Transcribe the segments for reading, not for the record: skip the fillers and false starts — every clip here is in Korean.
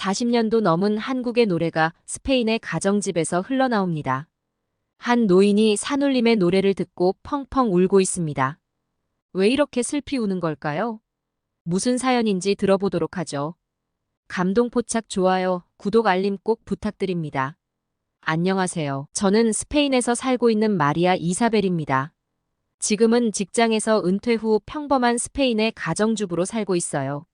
40년도 넘은 한국의 노래가 스페인의 가정집에서 흘러나옵니다. 한 노인이 산울림의 노래를 듣고 펑펑 울고 있습니다. 왜 이렇게 슬피 우는 걸까요? 무슨 사연인지 들어보도록 하죠. 감동 포착 좋아요, 구독 알림 꼭 부탁드립니다. 안녕하세요. 저는 스페인에서 살고 있는 마리아 이사벨입니다. 지금은 직장에서 은퇴 후 평범한 스페인의 가정주부로 살고 있어요.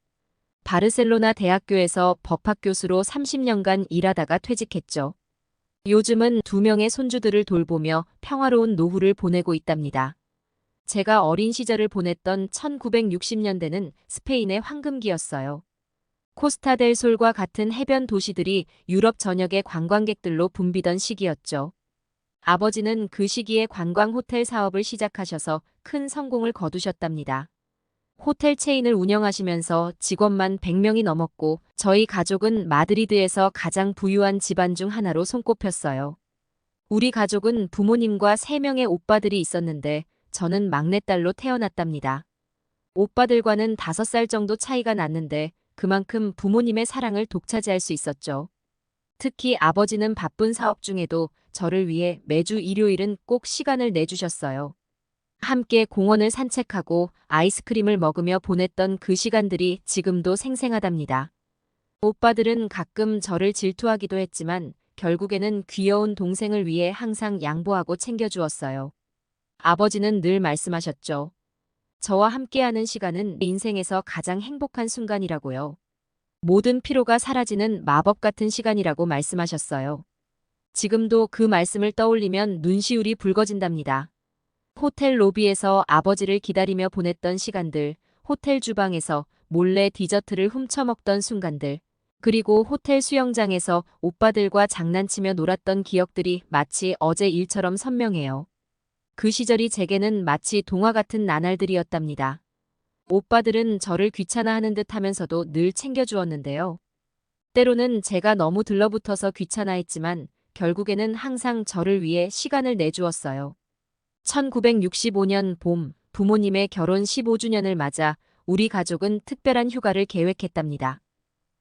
바르셀로나 대학교에서 법학 교수로 30년간 일하다가 퇴직했죠. 요즘은 2명의 손주들을 돌보며 평화로운 노후를 보내고 있답니다. 제가 어린 시절을 보냈던 1960년대는 스페인의 황금기였어요. 코스타델솔과 같은 해변 도시들이 유럽 전역의 관광객들로 붐비던 시기였죠. 아버지는 그 시기에 관광 호텔 사업을 시작하셔서 큰 성공을 거두셨답니다. 호텔 체인을 운영하시면서 직원만 100명이 넘었고 저희 가족은 마드리드에서 가장 부유한 집안 중 하나로 손꼽혔어요. 우리 가족은 부모님과 3명의 오빠들이 있었는데 저는 막내딸로 태어났답니다. 오빠들과는 5살 정도 차이가 났는데 그만큼 부모님의 사랑을 독차지할 수 있었죠. 특히 아버지는 바쁜 사업 중에도 저를 위해 매주 일요일은 꼭 시간을 내주셨어요. 함께 공원을 산책하고 아이스크림을 먹으며 보냈던 그 시간들이 지금도 생생하답니다. 오빠들은 가끔 저를 질투하기도 했지만 결국에는 귀여운 동생을 위해 항상 양보하고 챙겨주었어요. 아버지는 늘 말씀하셨죠. 저와 함께하는 시간은 인생에서 가장 행복한 순간이라고요. 모든 피로가 사라지는 마법 같은 시간이라고 말씀하셨어요. 지금도 그 말씀을 떠올리면 눈시울이 붉어진답니다. 호텔 로비에서 아버지를 기다리며 보냈던 시간들, 호텔 주방에서 몰래 디저트를 훔쳐먹던 순간들, 그리고 호텔 수영장에서 오빠들과 장난치며 놀았던 기억들이 마치 어제 일처럼 선명해요. 그 시절이 제게는 마치 동화 같은 나날들이었답니다. 오빠들은 저를 귀찮아하는 듯 하면서도 늘 챙겨주었는데요. 때로는 제가 너무 들러붙어서 귀찮아했지만 결국에는 항상 저를 위해 시간을 내주었어요. 1965년 봄, 부모님의 결혼 15주년을 맞아 우리 가족은 특별한 휴가를 계획했답니다.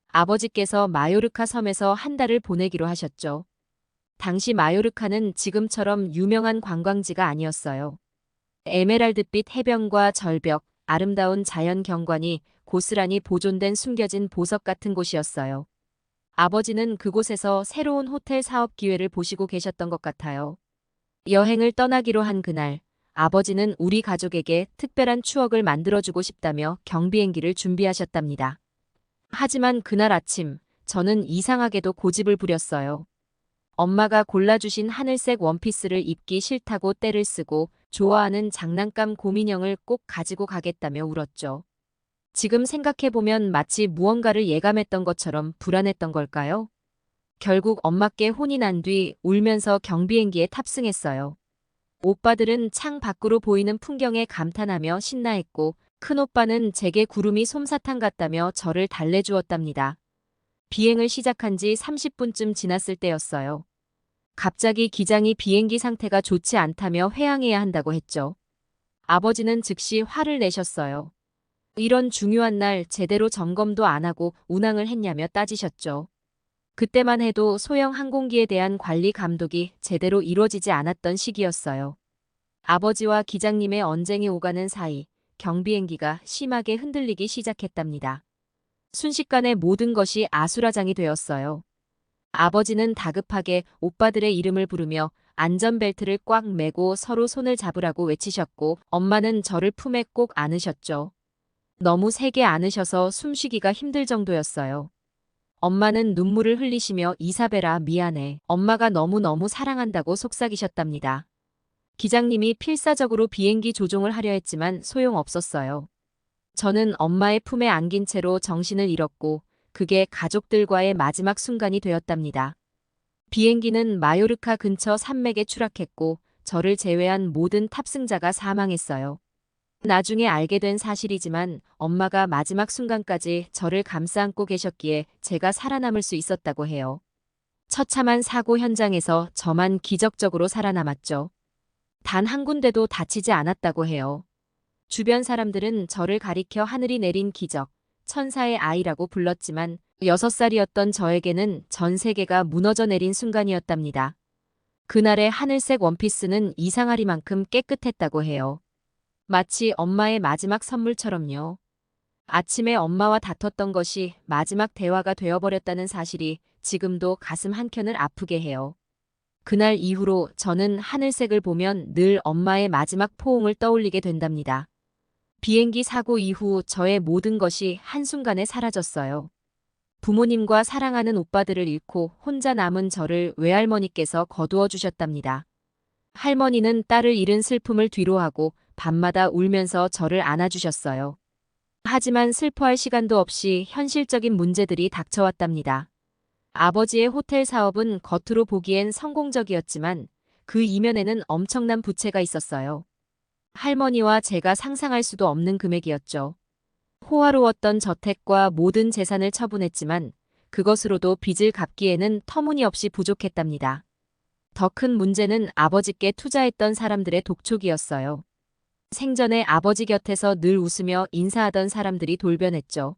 아버지께서 마요르카 섬에서 한 달을 보내기로 하셨죠. 당시 마요르카는 지금처럼 유명한 관광지가 아니었어요. 에메랄드빛 해변과 절벽, 아름다운 자연 경관이 고스란히 보존된 숨겨진 보석 같은 곳이었어요. 아버지는 그곳에서 새로운 호텔 사업 기회를 보시고 계셨던 것 같아요. 여행을 떠나기로 한 그날, 아버지는 우리 가족에게 특별한 추억을 만들어주고 싶다며 경비행기를 준비하셨답니다. 하지만 그날 아침, 저는 이상하게도 고집을 부렸어요. 엄마가 골라주신 하늘색 원피스를 입기 싫다고 떼를 쓰고 좋아하는 장난감 곰인형을 꼭 가지고 가겠다며 울었죠. 지금 생각해보면 마치 무언가를 예감했던 것처럼 불안했던 걸까요? 결국 엄마께 혼이 난 뒤 울면서 경비행기에 탑승했어요. 오빠들은 창 밖으로 보이는 풍경에 감탄하며 신나했고 큰오빠는 제게 구름이 솜사탕 같다며 저를 달래주었답니다. 비행을 시작한 지 30분쯤 지났을 때였어요. 갑자기 기장이 비행기 상태가 좋지 않다며 회항해야 한다고 했죠. 아버지는 즉시 화를 내셨어요. 이런 중요한 날 제대로 점검도 안 하고 운항을 했냐며 따지셨죠. 그때만 해도 소형 항공기에 대한 관리 감독이 제대로 이루어지지 않았던 시기였어요. 아버지와 기장님의 언쟁이 오가는 사이 경비행기가 심하게 흔들리기 시작했답니다. 순식간에 모든 것이 아수라장이 되었어요. 아버지는 다급하게 오빠들의 이름을 부르며 안전벨트를 꽉 매고 서로 손을 잡으라고 외치셨고 엄마는 저를 품에 꼭 안으셨죠. 너무 세게 안으셔서 숨쉬기가 힘들 정도였어요. 엄마는 눈물을 흘리시며 이사벨아 미안해. 엄마가 너무너무 사랑한다고 속삭이셨답니다. 기장님이 필사적으로 비행기 조종을 하려 했지만 소용없었어요. 저는 엄마의 품에 안긴 채로 정신을 잃었고 그게 가족들과의 마지막 순간이 되었답니다. 비행기는 마요르카 근처 산맥에 추락했고 저를 제외한 모든 탑승자가 사망했어요. 나중에 알게 된 사실이지만 엄마가 마지막 순간까지 저를 감싸 안고 계셨기에 제가 살아남을 수 있었다고 해요. 처참한 사고 현장에서 저만 기적적으로 살아남았죠. 단 한 군데도 다치지 않았다고 해요. 주변 사람들은 저를 가리켜 하늘이 내린 기적, 천사의 아이라고 불렀지만 6살이었던 저에게는 전 세계가 무너져 내린 순간이었답니다. 그날의 하늘색 원피스는 이상하리만큼 깨끗했다고 해요. 마치 엄마의 마지막 선물처럼요. 아침에 엄마와 다퉜던 것이 마지막 대화가 되어버렸다는 사실이 지금도 가슴 한켠을 아프게 해요. 그날 이후로 저는 하늘색을 보면 늘 엄마의 마지막 포옹을 떠올리게 된답니다. 비행기 사고 이후 저의 모든 것이 한순간에 사라졌어요. 부모님과 사랑하는 오빠들을 잃고 혼자 남은 저를 외할머니께서 거두어 주셨답니다. 할머니는 딸을 잃은 슬픔을 뒤로하고 밤마다 울면서 저를 안아주셨어요. 하지만 슬퍼할 시간도 없이 현실적인 문제들이 닥쳐왔답니다. 아버지의 호텔 사업은 겉으로 보기엔 성공적이었지만 그 이면에는 엄청난 부채가 있었어요. 할머니와 제가 상상할 수도 없는 금액이었죠. 호화로웠던 저택과 모든 재산을 처분했지만 그것으로도 빚을 갚기에는 터무니없이 부족했답니다. 더 큰 문제는 아버지께 투자했던 사람들의 독촉이었어요. 생전에 아버지 곁에서 늘 웃으며 인사하던 사람들이 돌변했죠.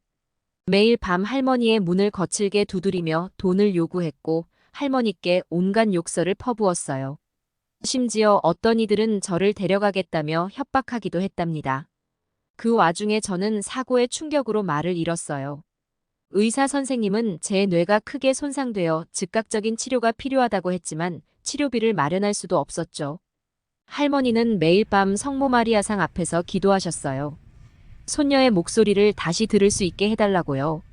매일 밤 할머니의 문을 거칠게 두드리며 돈을 요구했고 할머니께 온갖 욕설을 퍼부었어요. 심지어 어떤 이들은 저를 데려가겠다며 협박하기도 했답니다. 그 와중에 저는 사고의 충격으로 말을 잃었어요. 의사 선생님은 제 뇌가 크게 손상되어 즉각적인 치료가 필요하다고 했지만 치료비를 마련할 수도 없었죠. 할머니는 매일 밤 성모 마리아상 앞에서 기도하셨어요. 손녀의 목소리를 다시 들을 수 있게 해달라고요.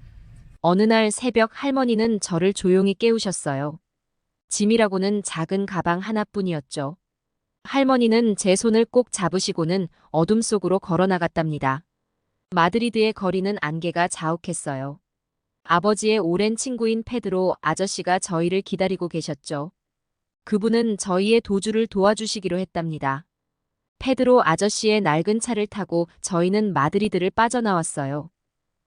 어느 날 새벽 할머니는 저를 조용히 깨우셨어요. 짐이라고는 작은 가방 하나뿐이었죠. 할머니는 제 손을 꼭 잡으시고는 어둠 속으로 걸어나갔답니다. 마드리드의 거리는 안개가 자욱했어요. 아버지의 오랜 친구인 페드로 아저씨가 저희를 기다리고 계셨죠. 그분은 저희의 도주를 도와주시기로 했답니다. 페드로 아저씨의 낡은 차를 타고 저희는 마드리드를 빠져나왔어요.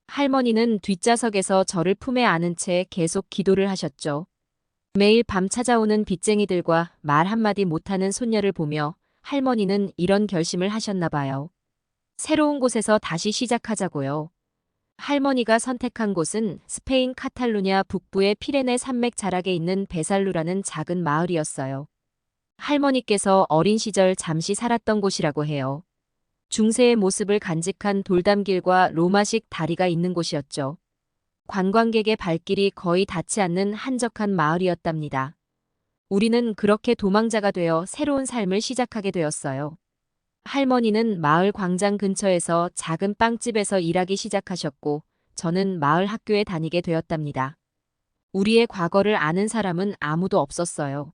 할머니는 뒷좌석에서 저를 품에 안은 채 계속 기도를 하셨죠. 매일 밤 찾아오는 빚쟁이들과 말 한마디 못하는 손녀를 보며 할머니는 이런 결심을 하셨나 봐요. 새로운 곳에서 다시 시작하자고요. 할머니가 선택한 곳은 스페인 카탈루냐 북부의 피레네 산맥 자락에 있는 베살루라는 작은 마을이었어요. 할머니께서 어린 시절 잠시 살았던 곳이라고 해요. 중세의 모습을 간직한 돌담길과 로마식 다리가 있는 곳이었죠. 관광객의 발길이 거의 닿지 않는 한적한 마을이었답니다. 우리는 그렇게 도망자가 되어 새로운 삶을 시작하게 되었어요. 할머니는 마을 광장 근처에서 작은 빵집에서 일하기 시작하셨고 저는 마을 학교에 다니게 되었답니다. 우리의 과거를 아는 사람은 아무도 없었어요.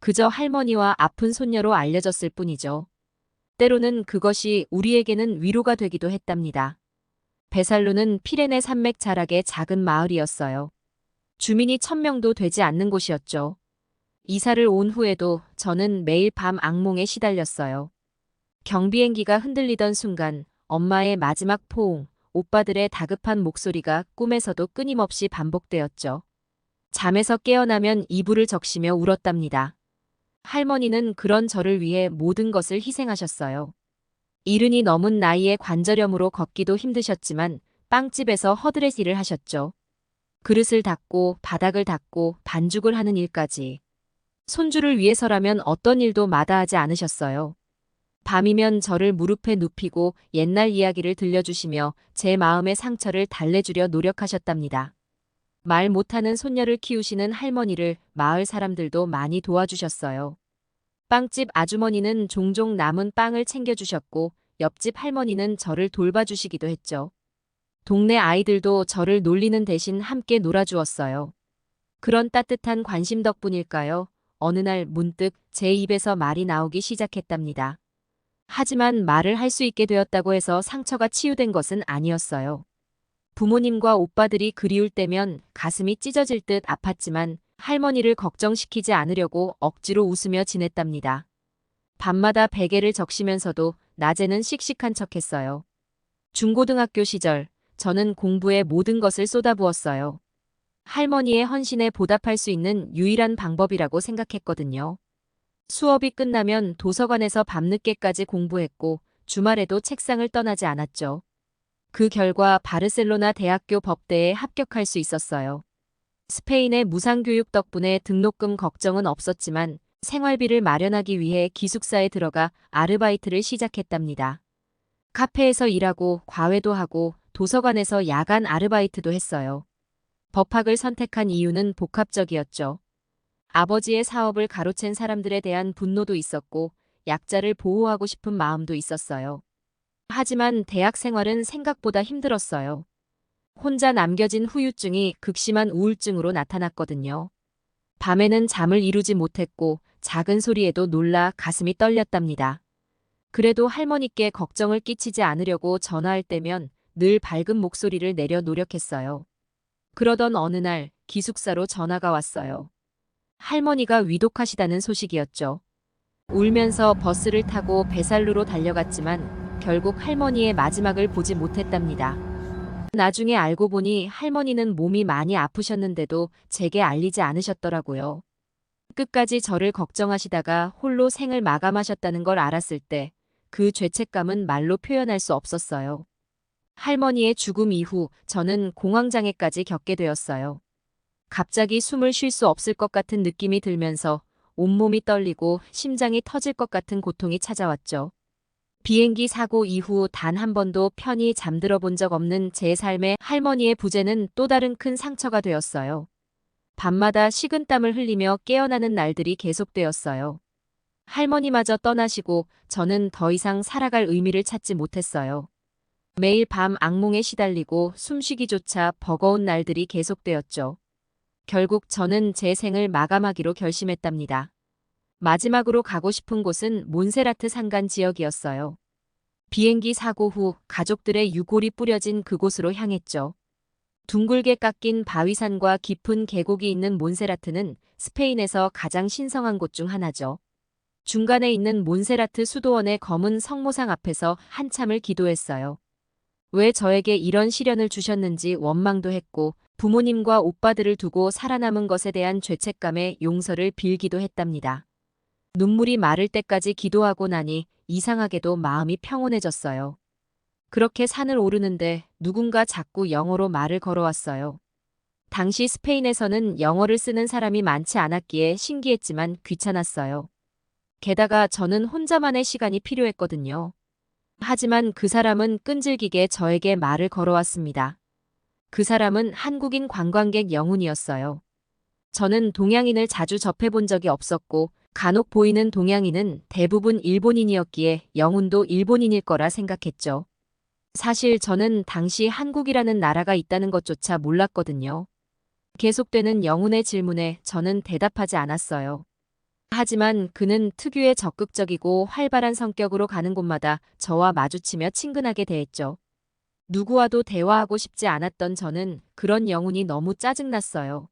그저 할머니와 아픈 손녀로 알려졌을 뿐이죠. 때로는 그것이 우리에게는 위로가 되기도 했답니다. 베살루는 피레네 산맥 자락의 작은 마을이었어요. 주민이 1000명도 되지 않는 곳이었죠. 이사를 온 후에도 저는 매일 밤 악몽에 시달렸어요. 경비행기가 흔들리던 순간 엄마의 마지막 포옹, 오빠들의 다급한 목소리가 꿈에서도 끊임없이 반복되었죠. 잠에서 깨어나면 이불을 적시며 울었답니다. 할머니는 그런 저를 위해 모든 것을 희생하셨어요. 이른이 넘은 나이에 관절염으로 걷기도 힘드셨지만 빵집에서 허드렛 일을 하셨죠. 그릇을 닦고 바닥을 닦고 반죽을 하는 일까지. 손주를 위해서라면 어떤 일도 마다하지 않으셨어요. 밤이면 저를 무릎에 눕히고 옛날 이야기를 들려주시며 제 마음의 상처를 달래주려 노력하셨답니다. 말 못하는 손녀를 키우시는 할머니를 마을 사람들도 많이 도와주셨어요. 빵집 아주머니는 종종 남은 빵을 챙겨주셨고 옆집 할머니는 저를 돌봐주시기도 했죠. 동네 아이들도 저를 놀리는 대신 함께 놀아주었어요. 그런 따뜻한 관심 덕분일까요? 어느 날 문득 제 입에서 말이 나오기 시작했답니다. 하지만 말을 할 수 있게 되었다고 해서 상처가 치유된 것은 아니었어요. 부모님과 오빠들이 그리울 때면 가슴이 찢어질 듯 아팠지만 할머니를 걱정시키지 않으려고 억지로 웃으며 지냈답니다. 밤마다 베개를 적시면서도 낮에는 씩씩한 척했어요. 중고등학교 시절 저는 공부에 모든 것을 쏟아부었어요. 할머니의 헌신에 보답할 수 있는 유일한 방법이라고 생각했거든요. 수업이 끝나면 도서관에서 밤늦게까지 공부했고 주말에도 책상을 떠나지 않았죠. 그 결과 바르셀로나 대학교 법대에 합격할 수 있었어요. 스페인의 무상교육 덕분에 등록금 걱정은 없었지만 생활비를 마련하기 위해 기숙사에 들어가 아르바이트를 시작했답니다. 카페에서 일하고 과외도 하고 도서관에서 야간 아르바이트도 했어요. 법학을 선택한 이유는 복합적이었죠. 아버지의 사업을 가로챈 사람들에 대한 분노도 있었고 약자를 보호하고 싶은 마음도 있었어요. 하지만 대학 생활은 생각보다 힘들었어요. 혼자 남겨진 후유증이 극심한 우울증으로 나타났거든요. 밤에는 잠을 이루지 못했고 작은 소리에도 놀라 가슴이 떨렸답니다. 그래도 할머니께 걱정을 끼치지 않으려고 전화할 때면 늘 밝은 목소리를 내려 노력했어요. 그러던 어느 날 기숙사로 전화가 왔어요. 할머니가 위독하시다는 소식이었죠. 울면서 버스를 타고 베살루로 달려갔지만 결국 할머니의 마지막을 보지 못했답니다. 나중에 알고 보니 할머니는 몸이 많이 아프셨는데도 제게 알리지 않으셨더라고요. 끝까지 저를 걱정하시다가 홀로 생을 마감하셨다는 걸 알았을 때 그 죄책감은 말로 표현할 수 없었어요. 할머니의 죽음 이후 저는 공황장애까지 겪게 되었어요. 갑자기 숨을 쉴 수 없을 것 같은 느낌이 들면서 온몸이 떨리고 심장이 터질 것 같은 고통이 찾아왔죠. 비행기 사고 이후 단 한 번도 편히 잠들어 본 적 없는 제 삶에 할머니의 부재는 또 다른 큰 상처가 되었어요. 밤마다 식은땀을 흘리며 깨어나는 날들이 계속되었어요. 할머니마저 떠나시고 저는 더 이상 살아갈 의미를 찾지 못했어요. 매일 밤 악몽에 시달리고 숨쉬기조차 버거운 날들이 계속되었죠. 결국 저는 제 생을 마감하기로 결심했답니다. 마지막으로 가고 싶은 곳은 몬세라트 산간 지역이었어요. 비행기 사고 후 가족들의 유골이 뿌려진 그곳으로 향했죠. 둥글게 깎인 바위산과 깊은 계곡이 있는 몬세라트는 스페인에서 가장 신성한 곳 중 하나죠. 중간에 있는 몬세라트 수도원의 검은 성모상 앞에서 한참을 기도했어요. 왜 저에게 이런 시련을 주셨는지 원망도 했고 부모님과 오빠들을 두고 살아남은 것에 대한 죄책감에 용서를 빌기도 했답니다. 눈물이 마를 때까지 기도하고 나니 이상하게도 마음이 평온해졌어요. 그렇게 산을 오르는데 누군가 자꾸 영어로 말을 걸어왔어요. 당시 스페인에서는 영어를 쓰는 사람이 많지 않았기에 신기했지만 귀찮았어요. 게다가 저는 혼자만의 시간이 필요했거든요. 하지만 그 사람은 끈질기게 저에게 말을 걸어왔습니다. 그 사람은 한국인 관광객 영훈이었어요. 저는 동양인을 자주 접해본 적이 없었고 간혹 보이는 동양인은 대부분 일본인이었기에 영훈도 일본인일 거라 생각했죠. 사실 저는 당시 한국이라는 나라가 있다는 것조차 몰랐거든요. 계속되는 영훈의 질문에 저는 대답하지 않았어요. 하지만 그는 특유의 적극적이고 활발한 성격으로 가는 곳마다 저와 마주치며 친근하게 대했죠. 누구와도 대화하고 싶지 않았던 저는 그런 영훈이 너무 짜증났어요.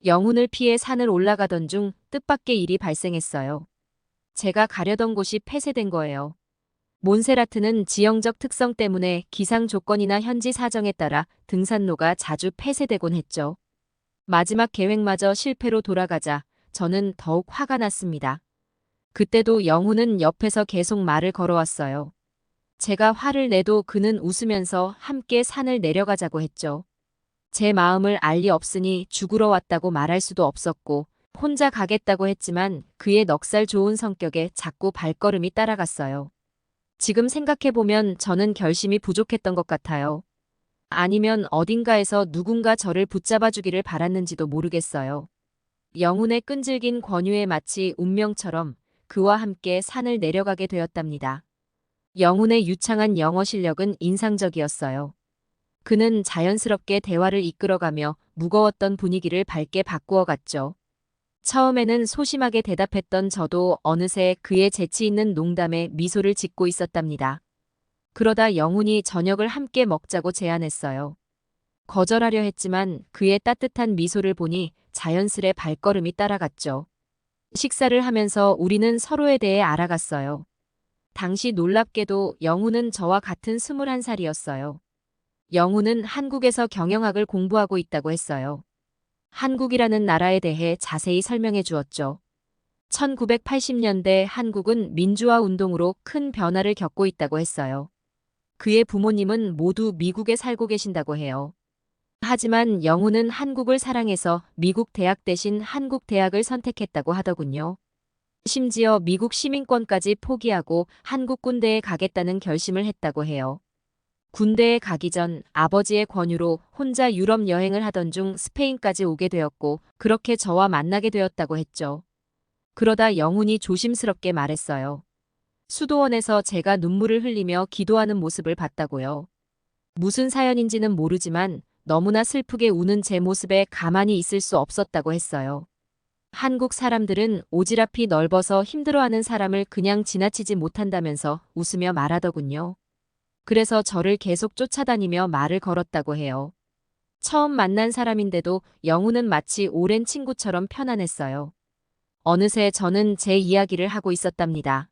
영훈을 피해 산을 올라가던 중 뜻밖의 일이 발생했어요. 제가 가려던 곳이 폐쇄된 거예요. 몬세라트는 지형적 특성 때문에 기상 조건이나 현지 사정에 따라 등산로가 자주 폐쇄되곤 했죠. 마지막 계획마저 실패로 돌아가자 저는 더욱 화가 났습니다. 그때도 영훈은 옆에서 계속 말을 걸어왔어요. 제가 화를 내도 그는 웃으면서 함께 산을 내려가자고 했죠. 제 마음을 알 리 없으니 죽으러 왔다고 말할 수도 없었고 혼자 가겠다고 했지만 그의 넉살 좋은 성격에 자꾸 발걸음이 따라갔어요. 지금 생각해보면 저는 결심이 부족했던 것 같아요. 아니면 어딘가에서 누군가 저를 붙잡아주기를 바랐는지도 모르겠어요. 영훈의 끈질긴 권유에 마치 운명처럼 그와 함께 산을 내려가게 되었답니다. 영훈의 유창한 영어 실력은 인상적이었어요. 그는 자연스럽게 대화를 이끌어가며 무거웠던 분위기를 밝게 바꾸어 갔죠. 처음에는 소심하게 대답했던 저도 어느새 그의 재치 있는 농담에 미소를 짓고 있었답니다. 그러다 영훈이 저녁을 함께 먹자고 제안했어요. 거절하려 했지만 그의 따뜻한 미소를 보니 자연스레 발걸음이 따라갔죠. 식사를 하면서 우리는 서로에 대해 알아갔어요. 당시 놀랍게도 영훈은 저와 같은 21살이었어요. 영훈은 한국에서 경영학을 공부하고 있다고 했어요. 한국이라는 나라에 대해 자세히 설명해 주었죠. 1980년대 한국은 민주화 운동으로 큰 변화를 겪고 있다고 했어요. 그의 부모님은 모두 미국에 살고 계신다고 해요. 하지만 영훈은 한국을 사랑해서 미국 대학 대신 한국 대학을 선택했다고 하더군요. 심지어 미국 시민권까지 포기하고 한국 군대에 가겠다는 결심을 했다고 해요. 군대에 가기 전 아버지의 권유로 혼자 유럽 여행을 하던 중 스페인까지 오게 되었고 그렇게 저와 만나게 되었다고 했죠. 그러다 영훈이 조심스럽게 말했어요. 수도원에서 제가 눈물을 흘리며 기도하는 모습을 봤다고요. 무슨 사연인지는 모르지만 너무나 슬프게 우는 제 모습에 가만히 있을 수 없었다고 했어요. 한국 사람들은 오지랖이 넓어서 힘들어하는 사람을 그냥 지나치지 못한다면서 웃으며 말하더군요. 그래서 저를 계속 쫓아다니며 말을 걸었다고 해요. 처음 만난 사람인데도 영훈은 마치 오랜 친구처럼 편안했어요. 어느새 저는 제 이야기를 하고 있었답니다.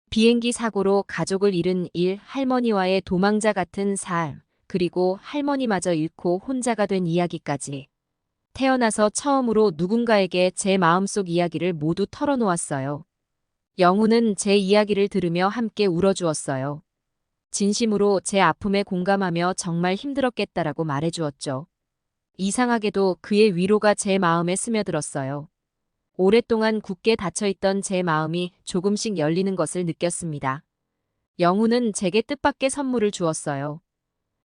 비행기 사고로 가족을 잃은 일, 할머니와의 도망자 같은 삶, 그리고 할머니마저 잃고 혼자가 된 이야기까지. 태어나서 처음으로 누군가에게 제 마음속 이야기를 모두 털어놓았어요. 영훈은 제 이야기를 들으며 함께 울어주었어요. 진심으로 제 아픔에 공감하며 정말 힘들었겠다라고 말해주었죠. 이상하게도 그의 위로가 제 마음에 스며들었어요. 오랫동안 굳게 닫혀있던 제 마음이 조금씩 열리는 것을 느꼈습니다. 영훈은 제게 뜻밖의 선물을 주었어요.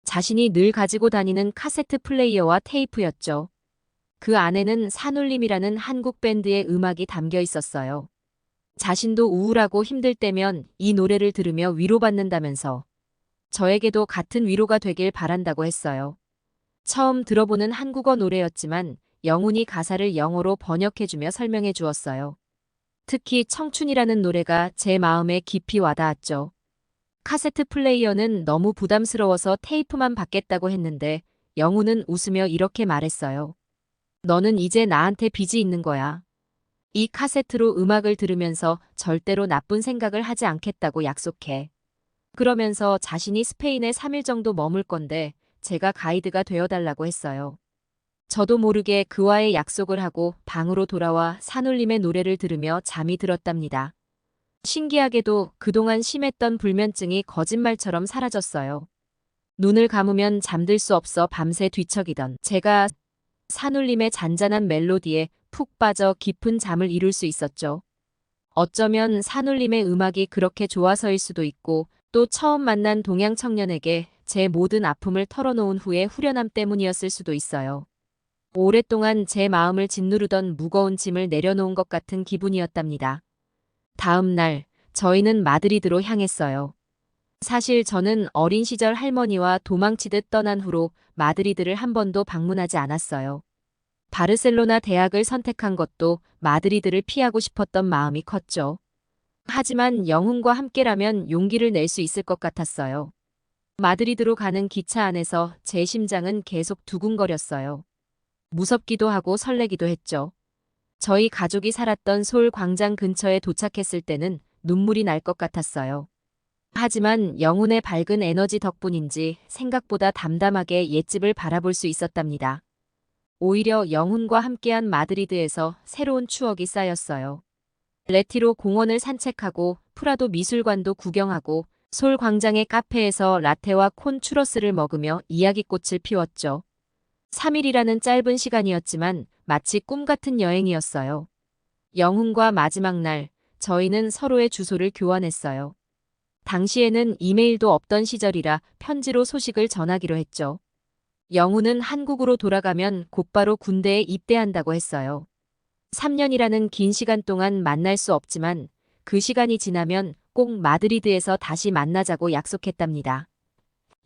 자신이 늘 가지고 다니는 카세트 플레이어와 테이프였죠. 그 안에는 산울림이라는 한국 밴드의 음악이 담겨 있었어요. 자신도 우울하고 힘들 때면 이 노래를 들으며 위로받는다면서 저에게도 같은 위로가 되길 바란다고 했어요. 처음 들어보는 한국어 노래였지만 영훈이 가사를 영어로 번역해주며 설명해 주었어요. 특히 청춘이라는 노래가 제 마음에 깊이 와닿았죠. 카세트 플레이어는 너무 부담스러워서 테이프만 받겠다고 했는데 영훈은 웃으며 이렇게 말했어요. 너는 이제 나한테 빚이 있는 거야. 이 카세트로 음악을 들으면서 절대로 나쁜 생각을 하지 않겠다고 약속해. 그러면서 자신이 스페인에 3일 정도 머물 건데 제가 가이드가 되어달라고 했어요. 저도 모르게 그와의 약속을 하고 방으로 돌아와 산울림의 노래를 들으며 잠이 들었답니다. 신기하게도 그동안 심했던 불면증이 거짓말처럼 사라졌어요. 눈을 감으면 잠들 수 없어 밤새 뒤척이던 제가 산울림의 잔잔한 멜로디에 푹 빠져 깊은 잠을 이룰 수 있었죠. 어쩌면 산울림의 음악이 그렇게 좋아서일 수도 있고 또 처음 만난 동양 청년에게 제 모든 아픔을 털어놓은 후의 후련함 때문이었을 수도 있어요. 오랫동안 제 마음을 짓누르던 무거운 짐을 내려놓은 것 같은 기분이었답니다. 다음 날 저희는 마드리드로 향했어요. 사실 저는 어린 시절 할머니와 도망치듯 떠난 후로 마드리드를 한 번도 방문하지 않았어요. 바르셀로나 대학을 선택한 것도 마드리드를 피하고 싶었던 마음이 컸죠. 하지만 영훈과 함께라면 용기를 낼 수 있을 것 같았어요. 마드리드로 가는 기차 안에서 제 심장은 계속 두근거렸어요. 무섭기도 하고 설레기도 했죠. 저희 가족이 살았던 솔 광장 근처에 도착했을 때는 눈물이 날 것 같았어요. 하지만 영훈의 밝은 에너지 덕분인지 생각보다 담담하게 옛집을 바라볼 수 있었답니다. 오히려 영훈과 함께한 마드리드에서 새로운 추억이 쌓였어요. 레티로 공원을 산책하고 프라도 미술관도 구경하고 솔 광장의 카페에서 라테와 콘 추러스를 먹으며 이야기꽃을 피웠죠. 3일이라는 짧은 시간이었지만 마치 꿈 같은 여행이었어요. 영훈과 마지막 날 저희는 서로의 주소를 교환했어요. 당시에는 이메일도 없던 시절이라 편지로 소식을 전하기로 했죠. 영훈은 한국으로 돌아가면 곧바로 군대에 입대한다고 했어요. 3년이라는 긴 시간 동안 만날 수 없지만 그 시간이 지나면 꼭 마드리드에서 다시 만나자고 약속했답니다.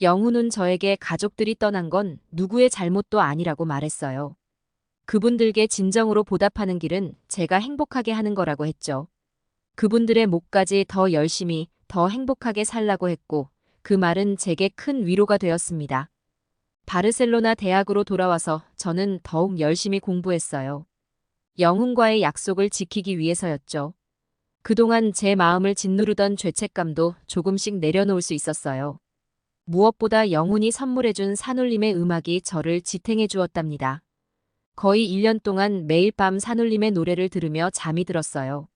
영훈은 저에게 가족들이 떠난 건 누구의 잘못도 아니라고 말했어요. 그분들께 진정으로 보답하는 길은 제가 행복하게 하는 거라고 했죠. 그분들의 몫까지 더 열심히, 더 행복하게 살라고 했고 그 말은 제게 큰 위로가 되었습니다. 바르셀로나 대학으로 돌아와서 저는 더욱 열심히 공부했어요. 영훈과의 약속을 지키기 위해서였죠. 그동안 제 마음을 짓누르던 죄책감도 조금씩 내려놓을 수 있었어요. 무엇보다 영훈이 선물해준 산울림의 음악이 저를 지탱해 주었답니다. 거의 1년 동안 매일 밤 산울림의 노래를 들으며 잠이 들었어요.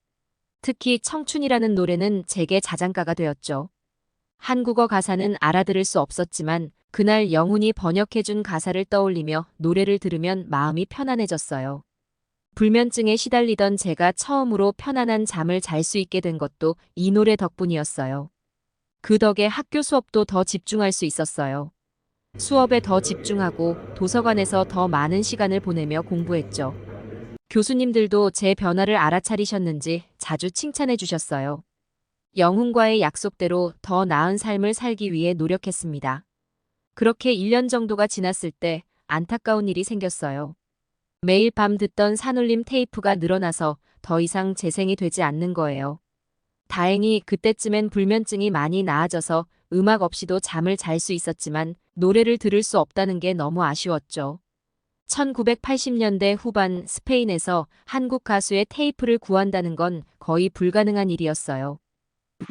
특히 청춘이라는 노래는 제게 자장가가 되었죠. 한국어 가사는 알아들을 수 없었지만 그날 영훈이 번역해준 가사를 떠올리며 노래를 들으면 마음이 편안해졌어요. 불면증에 시달리던 제가 처음으로 편안한 잠을 잘 수 있게 된 것도 이 노래 덕분이었어요. 그 덕에 학교 수업도 더 집중할 수 있었어요. 수업에 더 집중하고 도서관에서 더 많은 시간을 보내며 공부했죠. 교수님들도 제 변화를 알아차리셨는지 자주 칭찬해 주셨어요. 영훈과의 약속대로 더 나은 삶을 살기 위해 노력했습니다. 그렇게 1년 정도가 지났을 때 안타까운 일이 생겼어요. 매일 밤 듣던 산울림 테이프가 늘어나서 더 이상 재생이 되지 않는 거예요. 다행히 그때쯤엔 불면증이 많이 나아져서 음악 없이도 잠을 잘 수 있었지만 노래를 들을 수 없다는 게 너무 아쉬웠죠. 1980년대 후반 스페인에서 한국 가수의 테이프를 구한다는 건 거의 불가능한 일이었어요.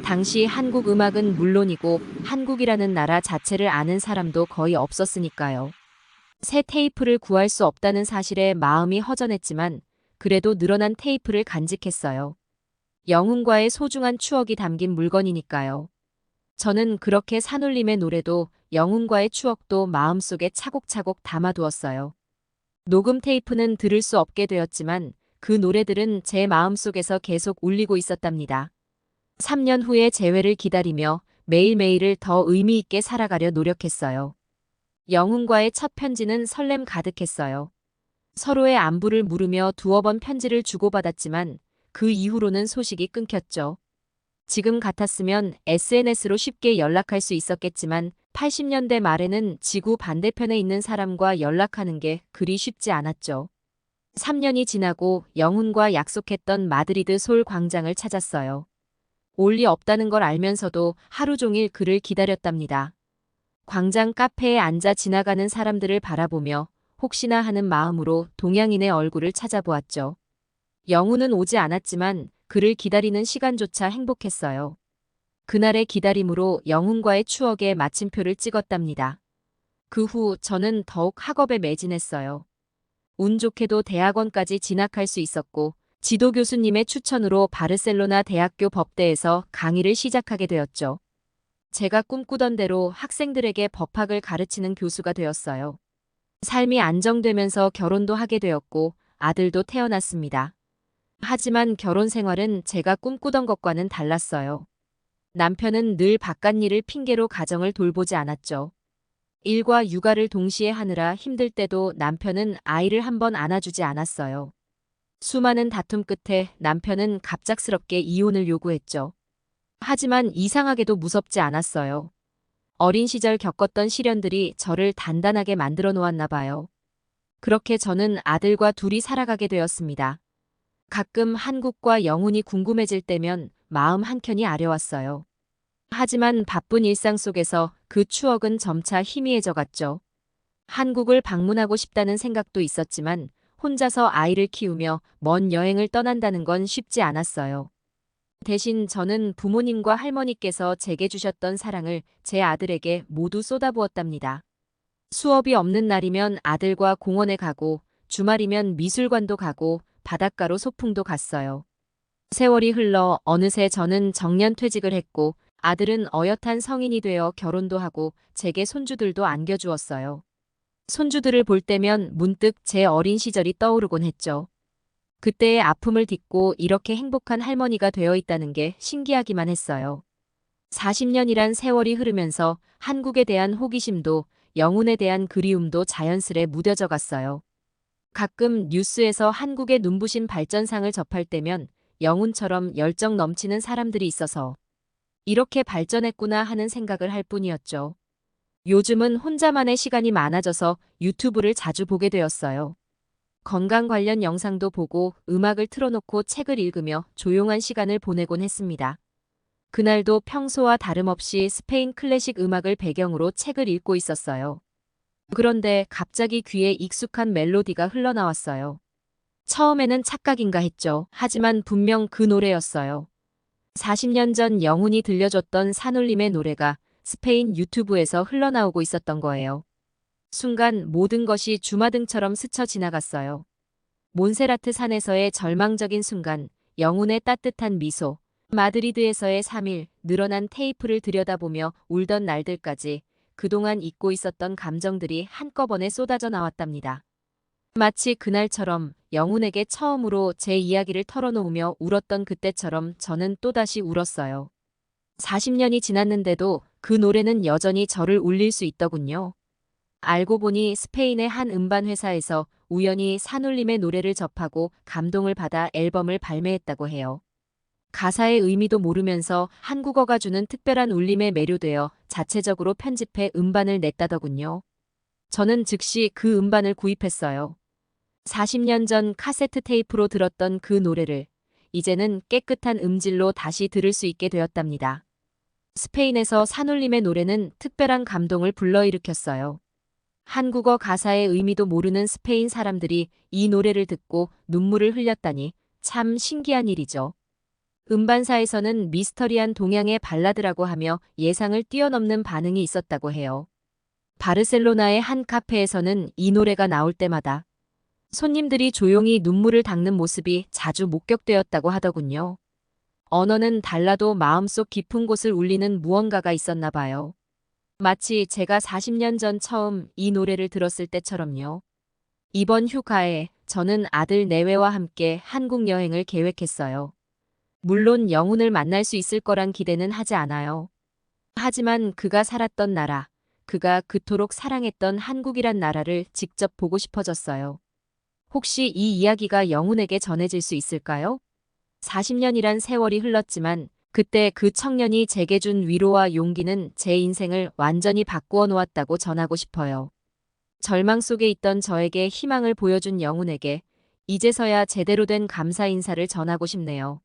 당시 한국 음악은 물론이고 한국이라는 나라 자체를 아는 사람도 거의 없었으니까요. 새 테이프를 구할 수 없다는 사실에 마음이 허전했지만 그래도 늘어난 테이프를 간직했어요. 영훈과의 소중한 추억이 담긴 물건이니까요. 저는 그렇게 산울림의 노래도 영훈과의 추억도 마음속에 차곡차곡 담아두었어요. 녹음 테이프는 들을 수 없게 되었지만 그 노래들은 제 마음속에서 계속 울리고 있었답니다. 3년 후에 재회를 기다리며 매일매일을 더 의미 있게 살아가려 노력했어요. 영훈과의 첫 편지는 설렘 가득했어요. 서로의 안부를 물으며 두어 번 편지를 주고받았지만 그 이후로는 소식이 끊겼죠. 지금 같았으면 SNS로 쉽게 연락할 수 있었겠지만 80년대 말에는 지구 반대편에 있는 사람과 연락하는 게 그리 쉽지 않았죠. 3년이 지나고 영훈과 약속했던 마드리드 솔 광장을 찾았어요. 올 리 없다는 걸 알면서도 하루 종일 그를 기다렸답니다. 광장 카페에 앉아 지나가는 사람들을 바라보며 혹시나 하는 마음으로 동양인의 얼굴을 찾아보았죠. 영훈은 오지 않았지만 그를 기다리는 시간조차 행복했어요. 그날의 기다림으로 영훈과의 추억에 마침표를 찍었답니다. 그 후 저는 더욱 학업에 매진했어요. 운 좋게도 대학원까지 진학할 수 있었고 지도 교수님의 추천으로 바르셀로나 대학교 법대에서 강의를 시작하게 되었죠. 제가 꿈꾸던 대로 학생들에게 법학을 가르치는 교수가 되었어요. 삶이 안정되면서 결혼도 하게 되었고 아들도 태어났습니다. 하지만 결혼 생활은 제가 꿈꾸던 것과는 달랐어요. 남편은 늘 바깥일을 핑계로 가정을 돌보지 않았죠. 일과 육아를 동시에 하느라 힘들 때도 남편은 아이를 한번 안아주지 않았어요. 수많은 다툼 끝에 남편은 갑작스럽게 이혼을 요구했죠. 하지만 이상하게도 무섭지 않았어요. 어린 시절 겪었던 시련들이 저를 단단하게 만들어 놓았나 봐요. 그렇게 저는 아들과 둘이 살아가게 되었습니다. 가끔 한국과 영훈이 궁금해질 때면 마음 한켠이 아려왔어요. 하지만 바쁜 일상 속에서 그 추억은 점차 희미해져 갔죠. 한국을 방문하고 싶다는 생각도 있었지만 혼자서 아이를 키우며 먼 여행을 떠난다는 건 쉽지 않았어요. 대신 저는 부모님과 할머니께서 제게 주셨던 사랑을 제 아들에게 모두 쏟아부었답니다. 수업이 없는 날이면 아들과 공원에 가고 주말이면 미술관도 가고 바닷가로 소풍도 갔어요. 세월이 흘러 어느새 저는 정년퇴직을 했고 아들은 어엿한 성인이 되어 결혼도 하고 제게 손주들도 안겨주었어요. 손주들을 볼 때면 문득 제 어린 시절이 떠오르곤 했죠. 그때의 아픔을 딛고 이렇게 행복한 할머니가 되어 있다는 게 신기하기만 했어요. 40년이란 세월이 흐르면서 한국에 대한 호기심도 영훈에 대한 그리움도 자연스레 무뎌져 갔어요. 가끔 뉴스에서 한국의 눈부신 발전상을 접할 때면 영훈처럼 열정 넘치는 사람들이 있어서 이렇게 발전했구나 하는 생각을 할 뿐이었죠. 요즘은 혼자만의 시간이 많아져서 유튜브를 자주 보게 되었어요. 건강 관련 영상도 보고 음악을 틀어놓고 책을 읽으며 조용한 시간을 보내곤 했습니다. 그날도 평소와 다름없이 스페인 클래식 음악을 배경으로 책을 읽고 있었어요. 그런데 갑자기 귀에 익숙한 멜로디가 흘러나왔어요. 처음에는 착각인가 했죠. 하지만 분명 그 노래였어요. 40년 전 영훈이 들려줬던 산울림의 노래가 스페인 유튜브에서 흘러나오고 있었던 거예요. 순간 모든 것이 주마등처럼 스쳐 지나갔어요. 몬세라트 산에서의 절망적인 순간, 영훈의 따뜻한 미소, 마드리드에서의 3일, 늘어난 테이프를 들여다보며 울던 날들까지 그동안 잊고 있었던 감정들이 한꺼번에 쏟아져 나왔답니다. 마치 그날처럼 영훈에게 처음으로 제 이야기를 털어놓으며 울었던 그때처럼 저는 또다시 울었어요. 40년이 지났는데도 그 노래는 여전히 저를 울릴 수 있더군요. 알고 보니 스페인의 한 음반 회사에서 우연히 산울림의 노래를 접하고 감동을 받아 앨범을 발매했다고 해요. 가사의 의미도 모르면서 한국어가 주는 특별한 울림에 매료되어 자체적으로 편집해 음반을 냈다더군요. 저는 즉시 그 음반을 구입했어요. 40년 전 카세트 테이프로 들었던 그 노래를 이제는 깨끗한 음질로 다시 들을 수 있게 되었답니다. 스페인에서 산울림의 노래는 특별한 감동을 불러일으켰어요. 한국어 가사의 의미도 모르는 스페인 사람들이 이 노래를 듣고 눈물을 흘렸다니 참 신기한 일이죠. 음반사에서는 미스터리한 동양의 발라드라고 하며 예상을 뛰어넘는 반응이 있었다고 해요. 바르셀로나의 한 카페에서는 이 노래가 나올 때마다 손님들이 조용히 눈물을 닦는 모습이 자주 목격되었다고 하더군요. 언어는 달라도 마음속 깊은 곳을 울리는 무언가가 있었나 봐요. 마치 제가 40년 전 처음 이 노래를 들었을 때처럼요. 이번 휴가에 저는 아들 내외와 함께 한국 여행을 계획했어요. 물론 영훈을 만날 수 있을 거란 기대는 하지 않아요. 하지만 그가 살았던 나라, 그가 그토록 사랑했던 한국이란 나라를 직접 보고 싶어졌어요. 혹시 이 이야기가 영훈에게 전해질 수 있을까요? 40년이란 세월이 흘렀지만 그때 그 청년이 제게 준 위로와 용기는 제 인생을 완전히 바꾸어 놓았다고 전하고 싶어요. 절망 속에 있던 저에게 희망을 보여준 영훈에게 이제서야 제대로 된 감사 인사를 전하고 싶네요.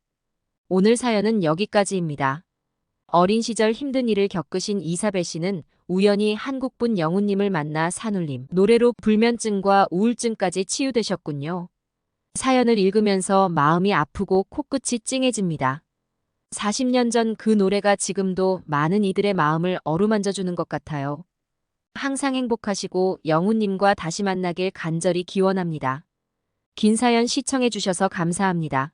오늘 사연은 여기까지입니다. 어린 시절 힘든 일을 겪으신 이사벨 씨는 우연히 한국분 영훈님을 만나 산울림 노래로 불면증과 우울증까지 치유되셨군요. 사연을 읽으면서 마음이 아프고 코끝이 찡해집니다. 40년 전 그 노래가 지금도 많은 이들의 마음을 어루만져주는 것 같아요. 항상 행복하시고 영훈님과 다시 만나길 간절히 기원합니다. 긴 사연 시청해주셔서 감사합니다.